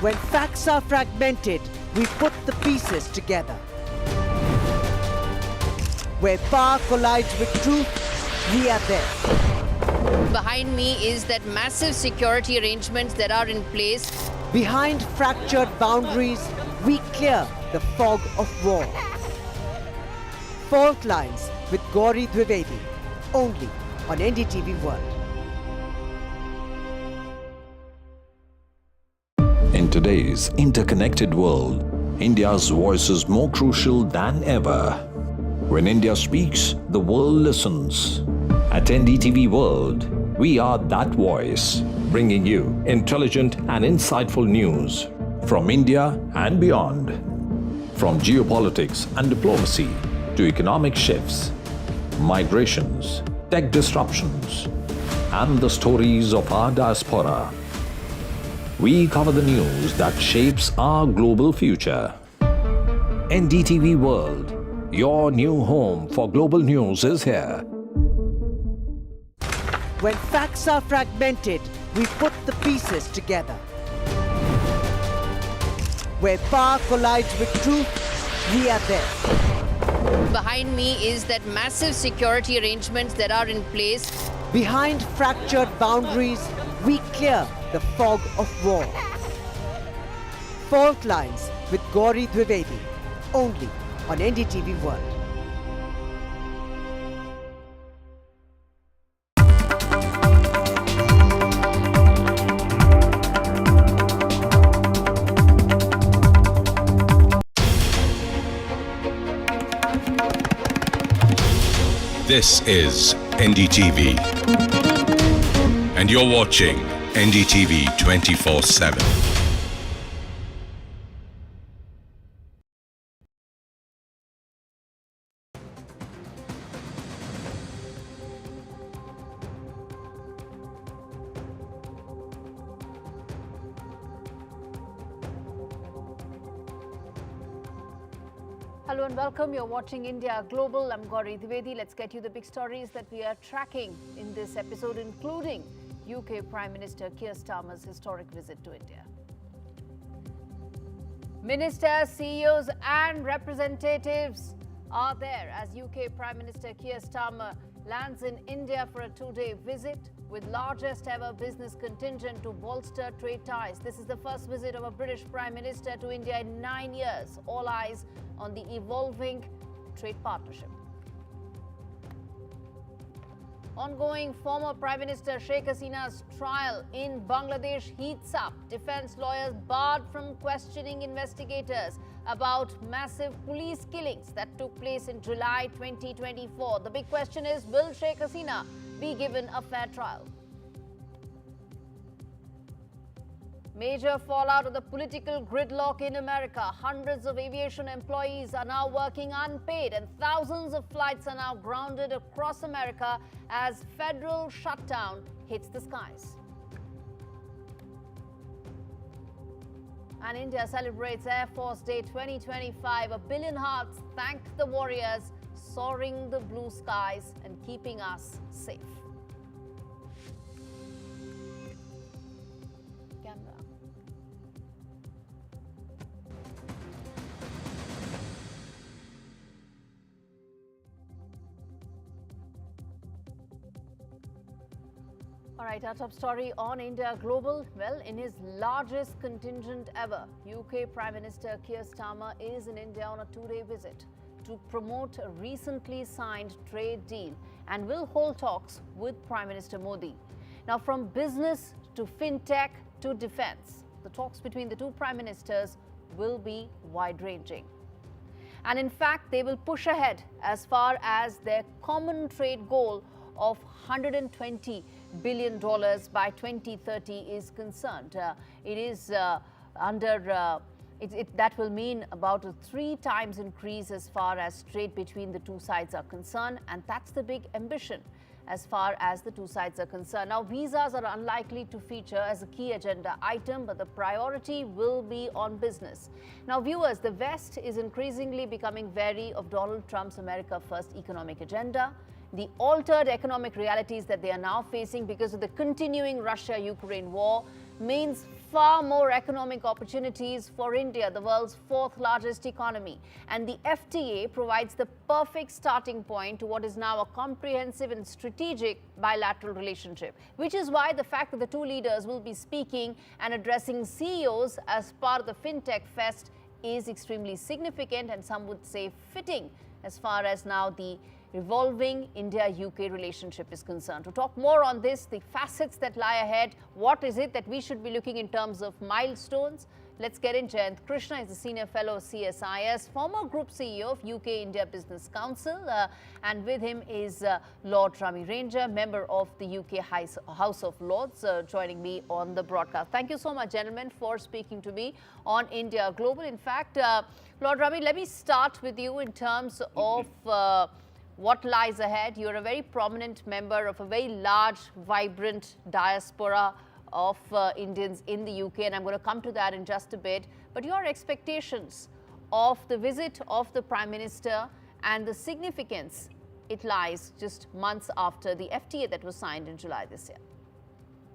When facts are fragmented, we put the pieces together. Where power collides with truth, we are there. Behind me is that massive security arrangements that are in place. Behind fractured boundaries, we clear the fog of war. Fault lines with Gauri Dwivedi, only on NDTV World. In today's interconnected world, India's voice is more crucial than ever. When India speaks, the world listens. At NDTV World, we are that voice, bringing you intelligent and insightful news from India and beyond. From geopolitics and diplomacy to economic shifts, migrations, tech disruptions, and the stories of our diaspora. We cover the news that shapes our global future. NDTV World, your new home for global news, is here. When facts are fragmented, we put the pieces together. Where power collides with truth, we are there. Behind me is that massive security arrangements that are in place. Behind fractured boundaries, we clear the fog of war. Fault lines with Gauri Dwivedi, only on NDTV World. This is NDTV, and you're watching NDTV 24/7. Hello and welcome. You're watching India Global. I'm Gauri Dwivedi. Let's get you the big stories that we are tracking in this episode, including UK Prime Minister Keir Starmer's historic visit to India. Ministers, CEOs and representatives are there as UK Prime Minister Keir Starmer lands in India for a two-day visit with largest ever business contingent to bolster trade ties. This is the first visit of a British Prime Minister to India in 9 years. All eyes on the evolving trade partnership. Ongoing former Prime Minister Sheikh Hasina's trial in Bangladesh heats up. Defense lawyers barred from questioning investigators about massive police killings that took place in July 2024. The big question is, will Sheikh Hasina be given a fair trial? Major fallout of the political gridlock in America. Hundreds of aviation employees are now working unpaid and thousands of flights are now grounded across America as federal shutdown hits the skies. And India celebrates Air Force Day 2025. 1 billion hearts thank the warriors, soaring the blue skies and keeping us safe. Camera. All right, our top story on India Global. Well, in his largest contingent ever, UK Prime Minister Keir Starmer is in India on a two-day visit to promote a recently signed trade deal and will hold talks with Prime Minister Modi. Now, from business to fintech to defense, the talks between the two prime ministers will be wide-ranging. And in fact, they will push ahead as far as their common trade goal of $120 billion by 2030 is concerned. It is that will mean about a 3 times increase as far as trade between the two sides are concerned, and that's the big ambition as far as the two sides are concerned. Now, visas are unlikely to feature as a key agenda item, but the priority will be on business. Now, viewers, the West is increasingly becoming wary of Donald Trump's America First economic agenda. The altered economic realities that they are now facing because of the continuing Russia-Ukraine war means far more economic opportunities for India, the world's fourth largest economy. And the FTA provides the perfect starting point to what is now a comprehensive and strategic bilateral relationship, which is why the fact that the two leaders will be speaking and addressing CEOs as part of the FinTech Fest is extremely significant, and some would say fitting, as far as now the evolving India-UK relationship is concerned. To talk more on this, the facets that lie ahead, what is it that we should be looking in terms of milestones? Let's get in. Jayant Krishna is a senior fellow of CSIS, former group CEO of UK India Business Council, and with him is Lord Rami Ranger, member of the UK House of Lords, joining me on the broadcast. Thank you so much, gentlemen, for speaking to me on India Global. In fact, Lord Rami, let me start with you in terms of what lies ahead. You're a very prominent member of a very large, vibrant diaspora of Indians in the UK, and I'm going to come to that in just a bit. But your expectations of the visit of the Prime Minister and the significance it lies just months after the FTA that was signed in July this year.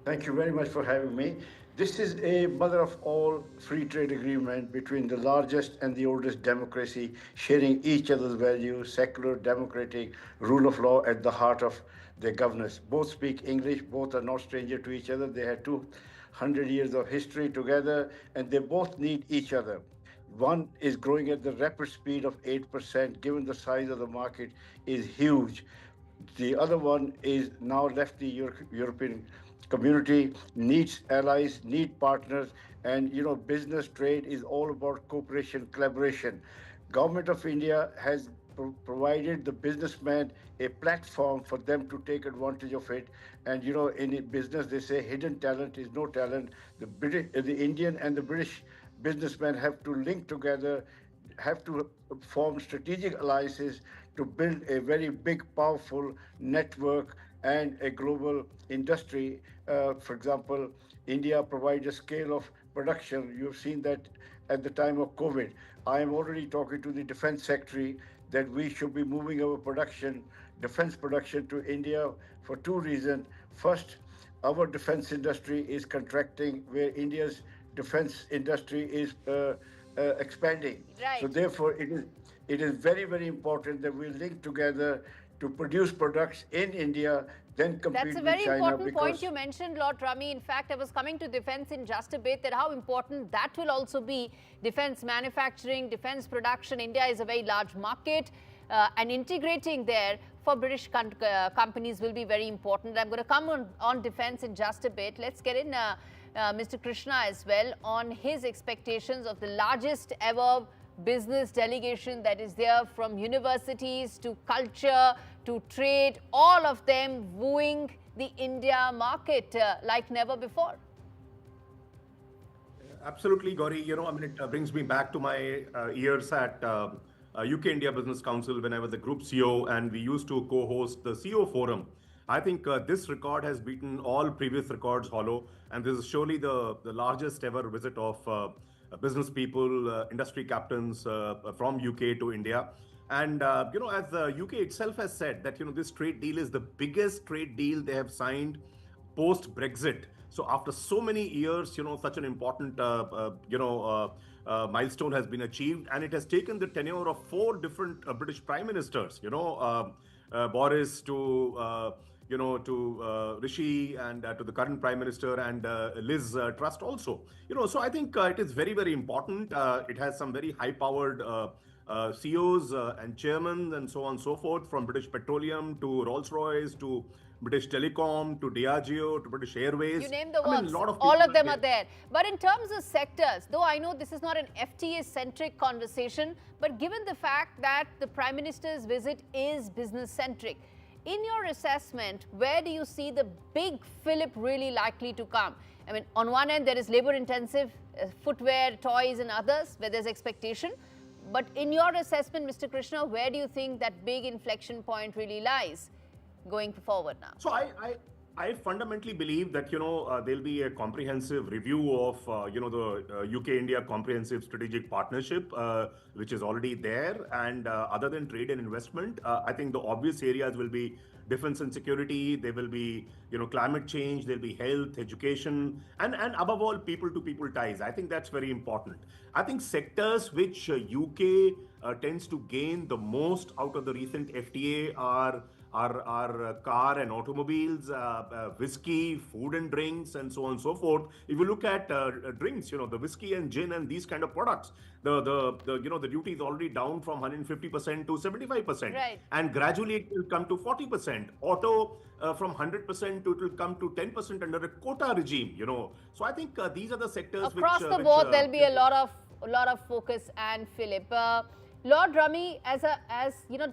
Thank you very much for having me. This is a mother of all free trade agreement between the largest and the oldest democracy, sharing each other's values, secular, democratic, rule of law at the heart of their governance. Both speak English, both are not stranger to each other. They had 200 years of history together, and they both need each other. One is growing at the rapid speed of 8%, given the size of the market is huge. The other one is now left the European community, needs allies, need partners, and business trade is all about cooperation, collaboration. Government of India has provided the businessman a platform for them to take advantage of it. And in business they say hidden talent is no talent. The Indian and the British businessmen have to link together, have to form strategic alliances to build a very big, powerful network and a global industry. For example, India provides a scale of production. You've seen that at the time of COVID. I am already talking to the Defense Secretary that we should be moving our defense production to India for two reasons. First, our defense industry is contracting, where India's defense industry is expanding. Right. So therefore, it is very, very important that we link together to produce products in India, then compete with China. That's a very important point you mentioned, Lord Rami. In fact, I was coming to defense in just a bit, that how important that will also be. Defense manufacturing, defense production. India is a very large market, and integrating there for British companies will be very important. I'm going to come on defense in just a bit. Let's get in Mr. Krishna as well on his expectations of the largest ever business delegation that is there, from universities to culture to trade, all of them wooing the India market like never before. Absolutely, Gauri. It brings me back to my years at UK India Business Council when I was the group CEO, and we used to co-host the CEO Forum. I think this record has beaten all previous records hollow, and this is surely the largest ever visit of business people, industry captains from UK to India. And, as the UK itself has said, that, this trade deal is the biggest trade deal they have signed post-Brexit. So after so many years, such an important, milestone has been achieved, and it has taken the tenure of 4 different British prime ministers, Boris to Rishi, and to the current Prime Minister, and Liz Truss also. So I think it is very, very important. It has some very high-powered CEOs and chairmen and so on and so forth, from British Petroleum to Rolls-Royce to British Telecom to Diageo to British Airways. You name the works, all of them are there. But in terms of sectors, though I know this is not an FTA-centric conversation, but given the fact that the Prime Minister's visit is business-centric, in your assessment, where do you see the big fillip really likely to come? I mean, on one end, there is labor-intensive footwear, toys and others, where there's expectation. But in your assessment, Mr. Krishna, where do you think that big inflection point really lies going forward now? So I fundamentally believe that, there'll be a comprehensive review of, the UK-India Comprehensive Strategic Partnership, which is already there. And other than trade and investment, I think the obvious areas will be defense and security, there will be, climate change, there'll be health, education, and above all, people-to-people ties. I think that's very important. I think sectors which UK tends to gain the most out of the recent FTA are car and automobiles, whiskey, food and drinks, and so on and so forth. If you look at drinks, the whiskey and gin and these kind of products, the duty is already down from 150% to 75%, Right. and gradually it will come to 40%. Auto from 100% to it will come to 10% under a quota regime. So I think these are the sectors across which, the board there'll be a lot of focus. And Philip, Lord Rummy, as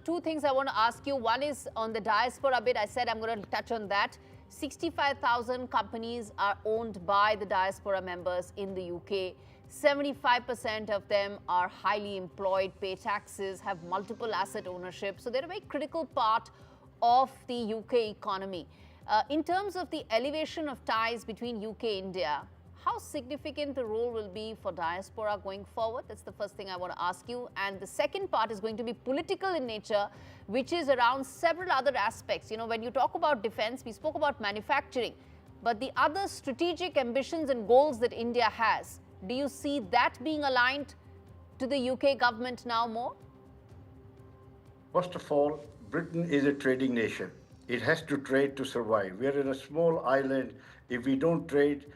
two things I want to ask you. One is on the diaspora bit. I said I'm going to touch on that. 65,000 companies are owned by the diaspora members in the UK. 75% of them are highly employed, pay taxes, have multiple asset ownership. So they're a very critical part of the UK economy. In terms of the elevation of ties between UK and India, how significant the role will be for diaspora going forward? That's the first thing I want to ask you. And the second part is going to be political in nature, which is around several other aspects. When you talk about defense, we spoke about manufacturing, but the other strategic ambitions and goals that India has, do you see that being aligned to the UK government now more? First of all, Britain is a trading nation. It has to trade to survive. We are in a small island. If we don't trade,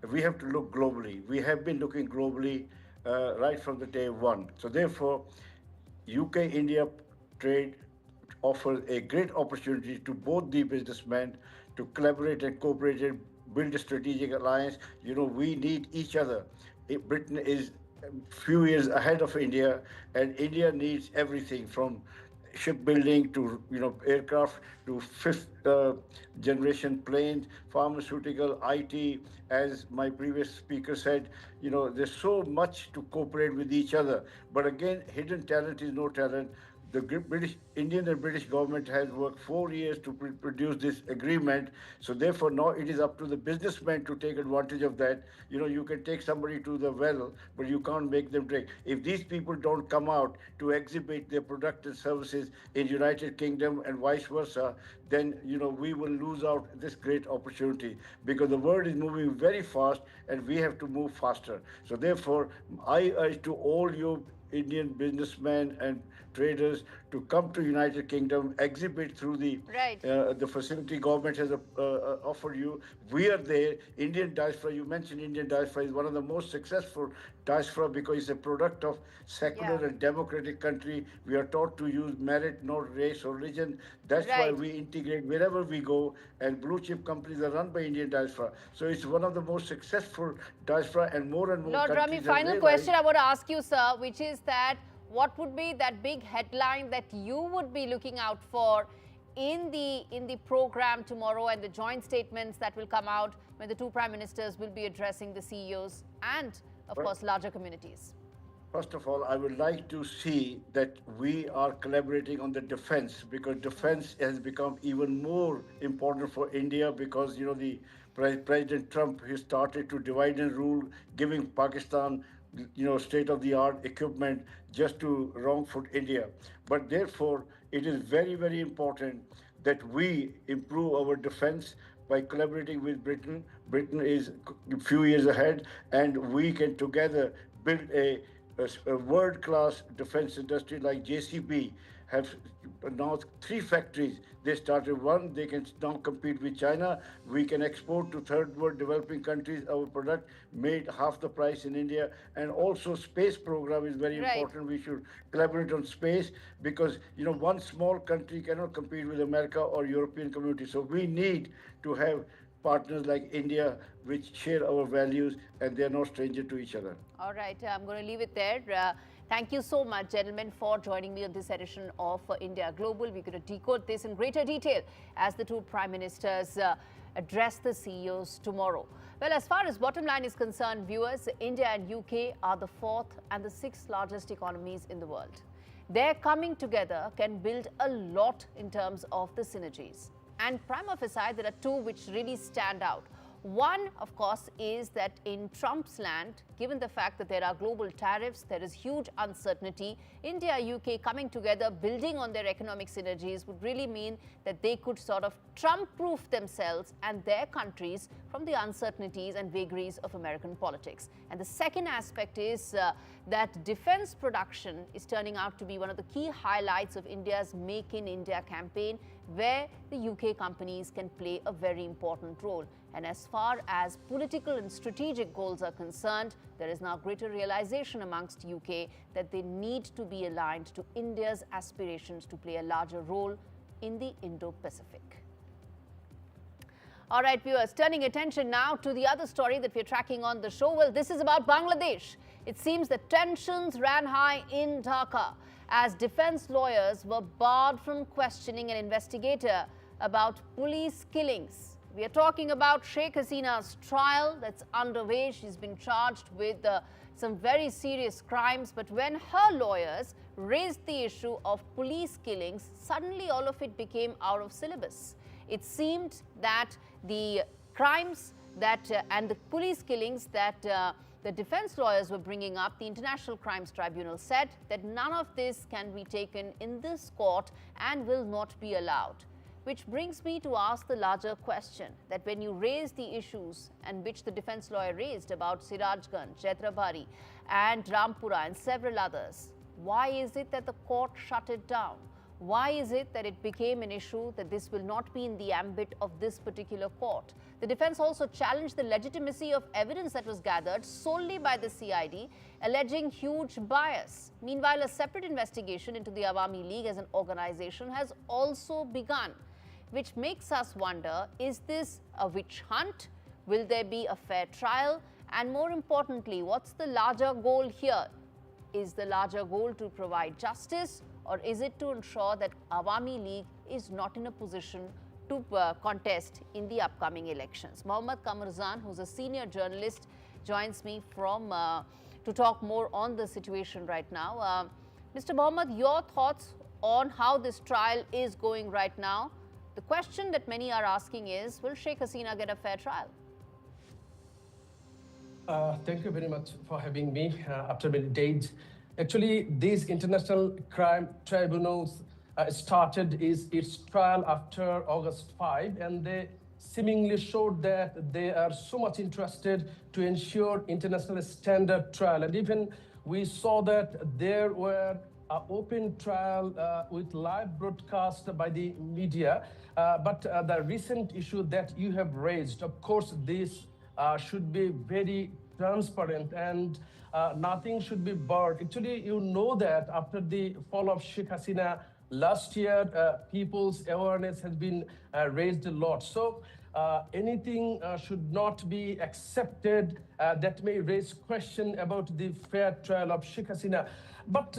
we have to look globally. We have been looking globally right from the day one. So therefore, UK-India trade offers a great opportunity to both the businessmen to collaborate and cooperate and build a strategic alliance. We need each other. Britain is a few years ahead of India, and India needs everything from shipbuilding to aircraft to fifth generation planes, pharmaceutical, IT. As my previous speaker said, there's so much to cooperate with each other. But again, hidden talent is no talent. The Indian and British government has worked 4 years to produce this agreement. So therefore, now it is up to the businessmen to take advantage of that. You can take somebody to the well, but you can't make them drink. If these people don't come out to exhibit their product and services in United Kingdom and vice versa, then, we will lose out this great opportunity, because the world is moving very fast and we have to move faster. So therefore, I urge to all you Indian businessmen and traders to come to United Kingdom, exhibit through the facility government has offered you. We are there. Indian diaspora, you mentioned Indian diaspora is one of the most successful diaspora because it's a product of secular and democratic country. We are taught to use merit, not race or religion. That's why we integrate wherever we go, and blue chip companies are run by Indian diaspora. So it's one of the most successful diaspora, and more Lord Rummy, final question I want to ask you, sir, which is that what would be that big headline that you would be looking out for in the program tomorrow and the joint statements that will come out when the two prime ministers will be addressing the CEOs and, of course, larger communities? First of all, I would like to see that we are collaborating on the defense, because defense has become even more important for India, because, the President Trump has started to divide and rule, giving Pakistan state-of-the-art equipment just to wrong-foot India. But therefore, it is very, very important that we improve our defense by collaborating with Britain. Britain is a few years ahead, and we can together build a world-class defense industry like JCB have now 3 factories. They started one, they can now compete with China. We can export to third world developing countries our product made half the price in India. And also space program is very important. We should collaborate on space, because, one small country cannot compete with America or European community. So we need to have partners like India, which share our values, and they're no stranger to each other. All right, I'm going to leave it there. Thank you so much, gentlemen, for joining me on this edition of India Global. We're going to decode this in greater detail as the two prime ministers address the CEOs tomorrow. Well, as far as bottom line is concerned, viewers, India and UK are the 4th and the 6th largest economies in the world. Their coming together can build a lot in terms of the synergies. And prima facie, there are two which really stand out. One, of course, is that in Trump's land, given the fact that there are global tariffs, there is huge uncertainty, India, UK coming together, building on their economic synergies would really mean that they could sort of Trump-proof themselves and their countries from the uncertainties and vagaries of American politics. And the second aspect is that defense production is turning out to be one of the key highlights of India's Make in India campaign, where the UK companies can play a very important role. And as far as political and strategic goals are concerned, there is now greater realization amongst UK that they need to be aligned to India's aspirations to play a larger role in the Indo-Pacific. All right, viewers, turning attention now to the other story that we're tracking on the show. Well, this is about Bangladesh. It seems that tensions ran high in Dhaka as defense lawyers were barred from questioning an investigator about police killings. We are talking about Sheikh Hasina's trial that's underway. She's been charged with some very serious crimes. But when her lawyers raised the issue of police killings, suddenly all of it became out of syllabus. It seemed that the crimes and the police killings that the defense lawyers were bringing up, the International Crimes Tribunal said that none of this can be taken in this court and will not be allowed. Which brings me to ask the larger question that when you raise the issues and which the defense lawyer raised about Sirajganj, Chhatrabari and Rampura and several others, why is it that the court shut it down? Why is it that it became an issue that this will not be in the ambit of this particular court? The defense also challenged the legitimacy of evidence that was gathered solely by the CID, alleging huge bias. Meanwhile, a separate investigation into the Awami League as an organization has also begun, which makes us wonder, is this a witch hunt? Will there be a fair trial? And more importantly, what's the larger goal here? Is the larger goal to provide justice, or is it to ensure that Awami League is not in a position to contest in the upcoming elections? Mohammad Kamarzan, who's a senior journalist, joins me to talk more on the situation right now. Mr. Mohammad, your thoughts on how this trial is going right now? The question that many are asking is, will Sheikh Hasina get a fair trial? Thank you very much for having me after many days. Actually, these international crime tribunals started its trial after August 5, and they seemingly showed that they are so much interested to ensure international standard trial. And even we saw that there were open trial with live broadcast by the media. But the recent issue that you have raised, of course, this should be very transparent and nothing should be barred. Actually, you know that after the fall of Sheikh Hasina last year, people's awareness has been raised a lot. So anything should not be accepted that may raise question about the fair trial of Sheikh Hasina. But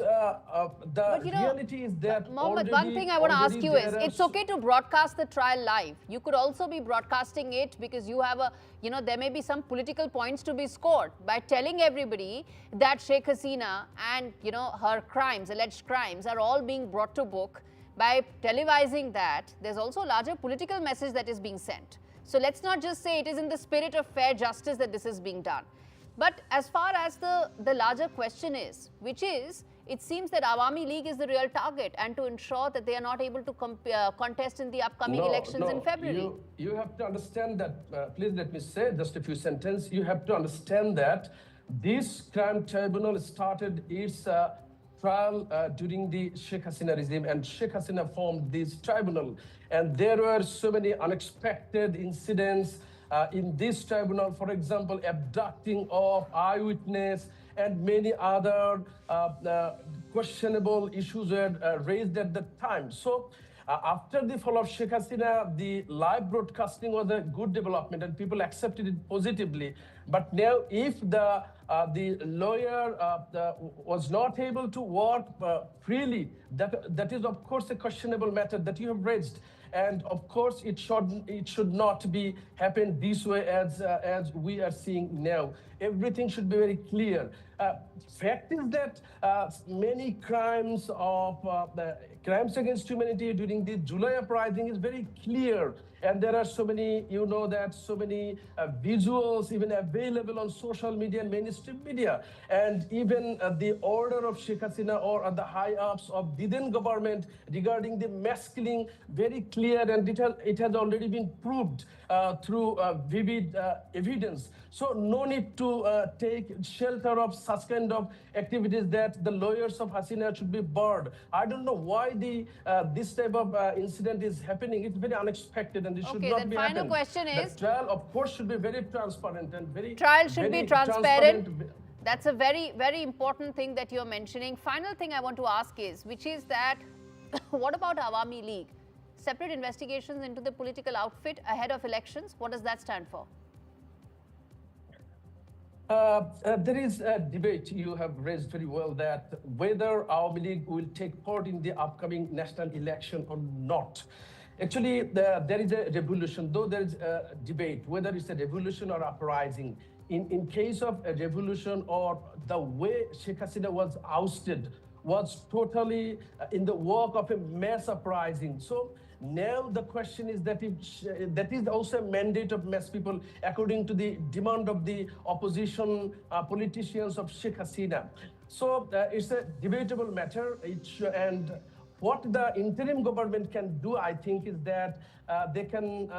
reality is that Mohammed, one thing I want to ask you is, it's okay to broadcast the trial live. You could also be broadcasting it because you have there may be some political points to be scored by telling everybody that Sheikh Hasina and, her crimes, alleged crimes, are all being brought to book. By televising that, there's also a larger political message that is being sent. So let's not just say it is in the spirit of fair justice that this is being done. But as far as the larger question is, which is, it seems that Awami League is the real target, and to ensure that they are not able to contest in the upcoming elections in February. You have to understand that, please let me say just a few sentences. You have to understand that this crime tribunal started its trial during the Sheikh Hasina regime, and Sheikh Hasina formed this tribunal. And there were so many unexpected incidents in this tribunal, for example, abducting of eyewitness and many other questionable issues were raised at the time. So after the fall of Sheikh Hasina, the live broadcasting was a good development and people accepted it positively. But now if the lawyer was not able to work freely, that is of course a questionable matter that you have raised. And of course, it should not be happen this way as we are seeing now. everything should be very clear. Fact is that many crimes against humanity during the July uprising is very clear. And there are so many, so many visuals even available on social media and mainstream media. And even the order of Sheikh Hasina or the high-ups of the then government regarding the mass killing, very clear, and it has already been proved through vivid evidence. So no need to take shelter of such kind of activities that the lawyers of Hasina should be barred. I don't know why this type of incident is happening. It's very unexpected and it should not be happening. Final question is, the trial, of course, should be very transparent and very... Trial should be transparent. That's a very, very important thing that you're mentioning. Final thing I want to ask is, which is that, what about Awami League? Separate investigations into the political outfit ahead of elections. What does that stand for? There is a debate you have raised very well that whether Awami League will take part in the upcoming national election or not. Actually, there is a revolution, though there is a debate whether it's a revolution or uprising. In case of a revolution, or the way Sheikh Hasina was ousted was totally in the work of a mass uprising. So now the question is that that is also a mandate of mass people according to the demand of the opposition politicians of Sheikh Hasina. So it's a debatable matter. And what the interim government can do, I think, is that they can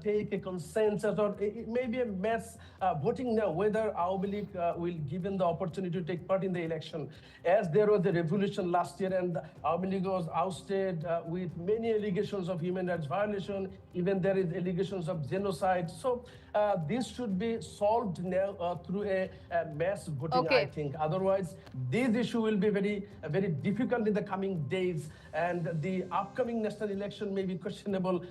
take a consensus, or maybe a mass voting now whether Awami League will given the opportunity to take part in the election. As there was a revolution last year and Awami League was ousted with many allegations of human rights violation, even there is allegations of genocide. So this should be solved now through a mass voting, I think. Otherwise, this issue will be very difficult in the coming days, and the upcoming national election may be questionable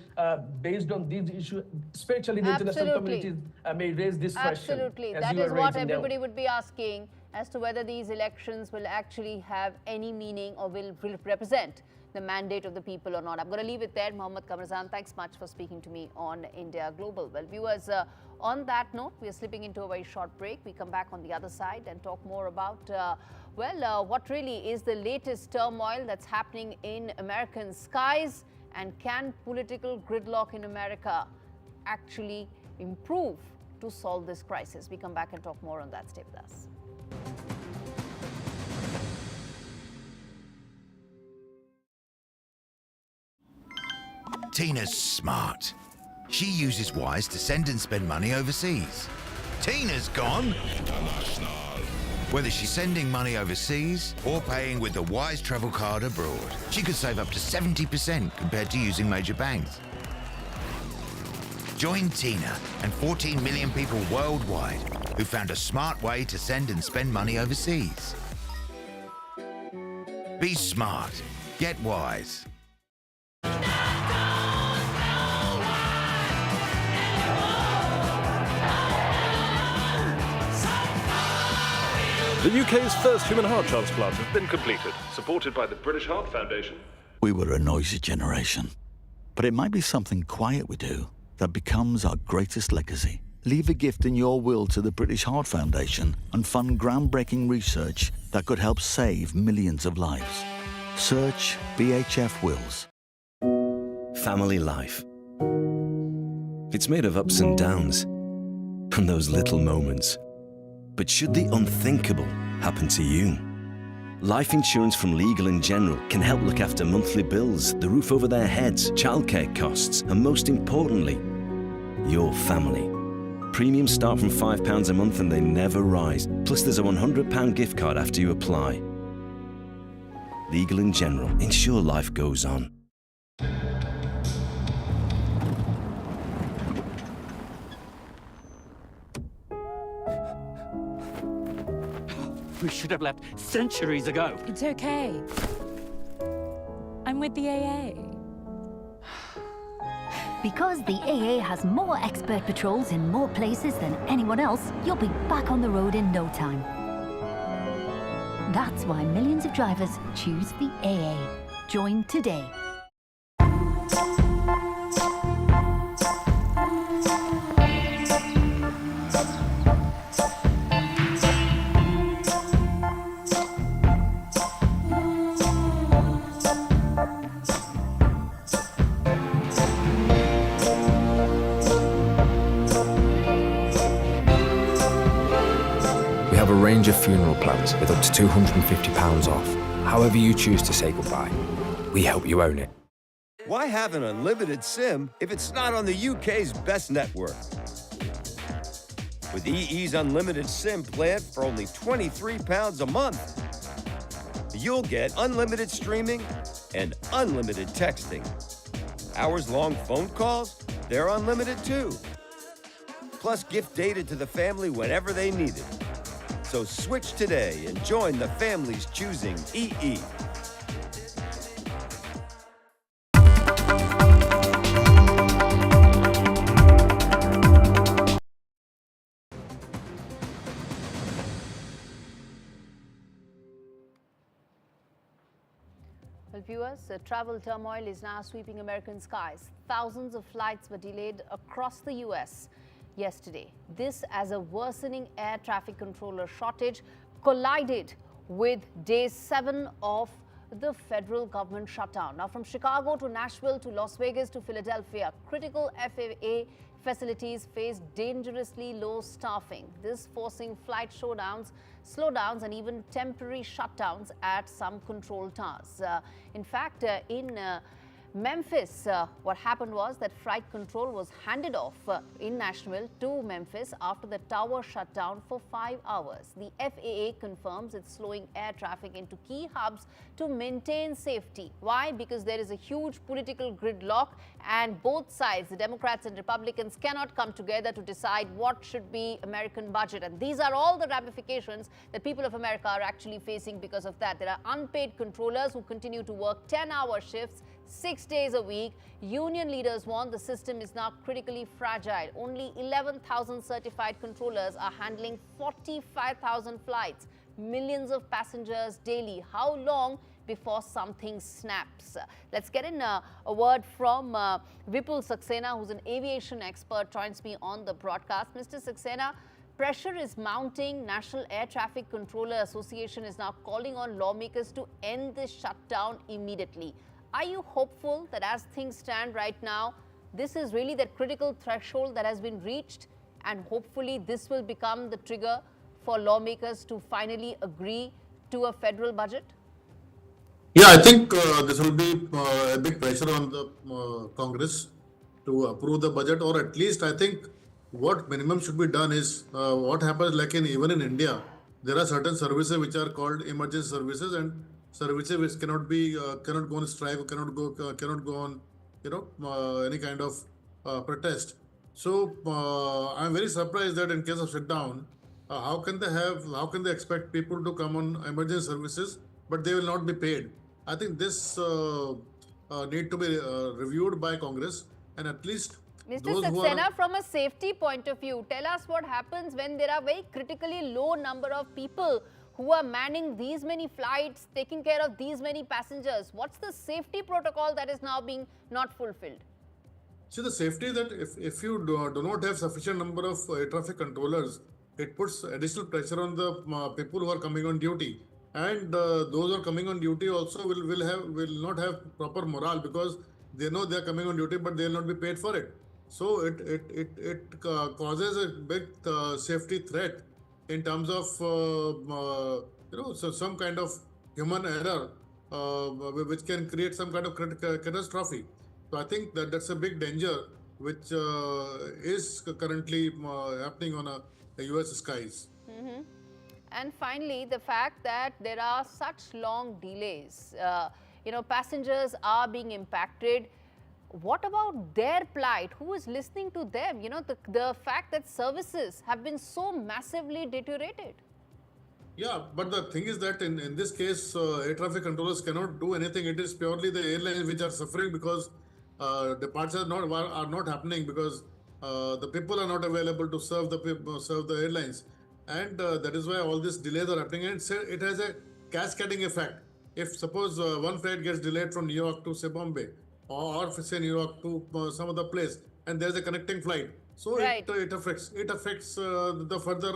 based on these issues, especially the international communities may raise this question. Absolutely. That is what everybody would be asking, as to whether these elections will actually have any meaning or will represent the mandate of the people or not. I'm going to leave it there. Mohammad Kamrazan, thanks much for speaking to me on India Global. Well, viewers, on that note, we are slipping into a very short break. We come back on the other side and talk more about, what really is the latest turmoil that's happening in American skies, and can political gridlock in America actually improve to solve this crisis? We come back and talk more on that. Stay with us. Tina's smart. She uses Wise to send and spend money overseas. Tina's gone. Whether she's sending money overseas or paying with the Wise travel card abroad, she could save up to 70% compared to using major banks. Join Tina and 14 million people worldwide who found a smart way to send and spend money overseas. Be smart. Get Wise. The UK's first human heart transplant has been completed, supported by the British Heart Foundation. We were a noisy generation, but it might be something quiet we do that becomes our greatest legacy. Leave a gift in your will to the British Heart Foundation and fund groundbreaking research that could help save millions of lives. Search BHF Wills. Family life. It's made of ups and downs, and those little moments. But should the unthinkable happen to you? Life insurance from Legal & General can help look after monthly bills, the roof over their heads, childcare costs, and most importantly, your family. Premiums start from £5 a month and they never rise. Plus there's a £100 gift card after you apply. Legal & General. Ensure life goes on. We should have left centuries ago. It's okay. I'm with the AA. Because the AA has more expert patrols in more places than anyone else, you'll be back on the road in no time. That's why millions of drivers choose the AA. Join today. We have a range of funeral plans with up to £250 off. However you choose to say goodbye, we help you own it. Why have an unlimited SIM if it's not on the UK's best network? With EE's unlimited SIM plan for only £23 a month, you'll get unlimited streaming and unlimited texting. Hours-long phone calls, they're unlimited too. Plus gift data to the family whenever they need it. So switch today and join the families choosing EE. Well, viewers, travel turmoil is now sweeping American skies. Thousands of flights were delayed across the US yesterday. This as a worsening air traffic controller shortage collided with day 7 of the federal government shutdown. Now, from Chicago to Nashville to Las Vegas to Philadelphia, critical FAA facilities face dangerously low staffing. This forcing flight slowdowns and even temporary shutdowns at some control towers. In fact, in Memphis, what happened was that flight control was handed off in Nashville to Memphis after the tower shut down for 5 hours. The FAA confirms it's slowing air traffic into key hubs to maintain safety. Why? Because there is a huge political gridlock and both sides, the Democrats and Republicans, cannot come together to decide what should be American budget. And these are all the ramifications that people of America are actually facing because of that. There are unpaid controllers who continue to work 10-hour shifts 6 days a week. Union leaders warn the system is now critically fragile. Only 11,000 certified controllers are handling 45,000 flights, millions of passengers daily. How long before something snaps? Let's get in a word from Vipul Saxena, who's an aviation expert, joins me on the broadcast. Mr. Saxena, pressure is mounting. National Air Traffic Controller Association is now calling on lawmakers to end this shutdown immediately. Are you hopeful that as things stand right now, this is really that critical threshold that has been reached, and hopefully this will become the trigger for lawmakers to finally agree to a federal budget? Yeah, I think this will be a big pressure on the Congress to approve the budget, or at least I think what minimum should be done is what happens like even in India, there are certain services which are called emergency services, and services which cannot go on strike, cannot go on any kind of protest. So I'm very surprised that in case of shutdown, how can they expect people to come on emergency services but they will not be paid? I think this need to be reviewed by Congress, and at least Mr. Saxena, from a safety point of view, tell us what happens when there are very critically low number of people who are manning these many flights, taking care of these many passengers. What's the safety protocol that is now being not fulfilled? See, the safety is that if you do not have sufficient number of air traffic controllers, it puts additional pressure on the people who are coming on duty. And those who are coming on duty also will not have proper morale, because they know they are coming on duty but they will not be paid for it. So it causes a big safety threat in terms of so some kind of human error which can create some kind of catastrophe. So I think that's a big danger which is currently happening on the US skies. Mm-hmm. And finally, the fact that there are such long delays, passengers are being impacted. What about their plight? Who is listening to them? The fact that services have been so massively deteriorated. Yeah, but the thing is that in this case, air traffic controllers cannot do anything. It is purely the airlines which are suffering, because departures are not happening, because the people are not available to serve the airlines. And that is why all these delays are happening. And it has a cascading effect. If suppose one flight gets delayed from New York to say Bombay, or say New York to some other place, and there's a connecting flight, so right. it affects the further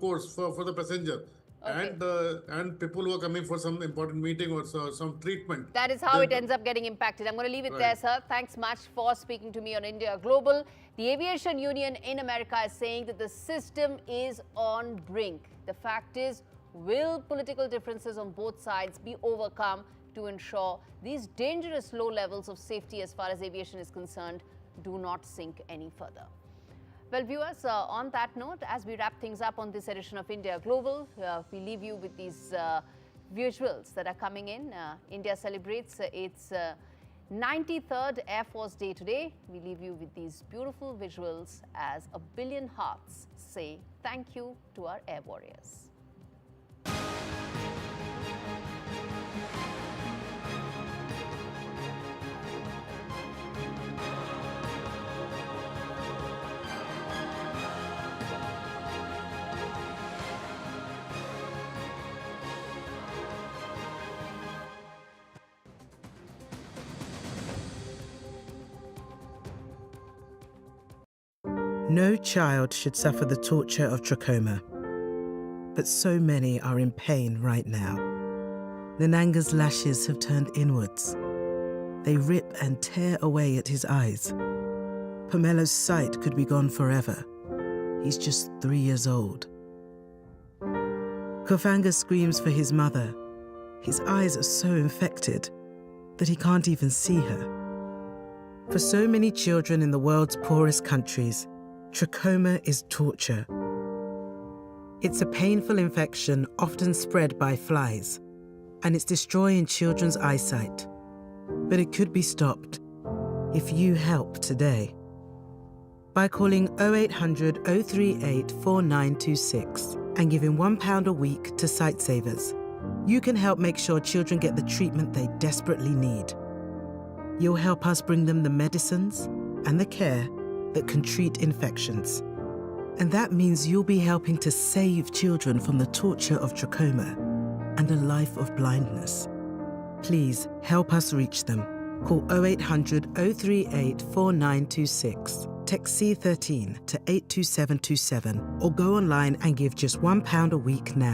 course for the passenger. and people who are coming for some important meeting or some treatment. That is how it ends up getting impacted. I'm going to leave it there, sir. Thanks much for speaking to me on India Global. The Aviation Union in America is saying that the system is on brink. The fact is, will political differences on both sides be overcome to ensure these dangerous low levels of safety as far as aviation is concerned do not sink any further? Well, viewers, on that note, as we wrap things up on this edition of India Global, we leave you with these visuals that are coming in. India celebrates its 93rd Air Force Day today. We leave you with these beautiful visuals as a billion hearts say thank you to our air warriors. No child should suffer the torture of trachoma, but so many are in pain right now. Nananga's lashes have turned inwards. They rip and tear away at his eyes. Pamelo's sight could be gone forever. He's just 3 years old. Kofanga screams for his mother. His eyes are so infected that he can't even see her. For so many children in the world's poorest countries, trachoma is torture. It's a painful infection often spread by flies, and it's destroying children's eyesight. But it could be stopped if you help today. By calling 0800 038 4926 and giving £1 a week to Sightsavers, you can help make sure children get the treatment they desperately need. You'll help us bring them the medicines and the care that can treat infections. And that means you'll be helping to save children from the torture of trachoma and a life of blindness. Please help us reach them. Call 0800 038 4926. Text C13 to 82727 or go online and give just £1 a week now.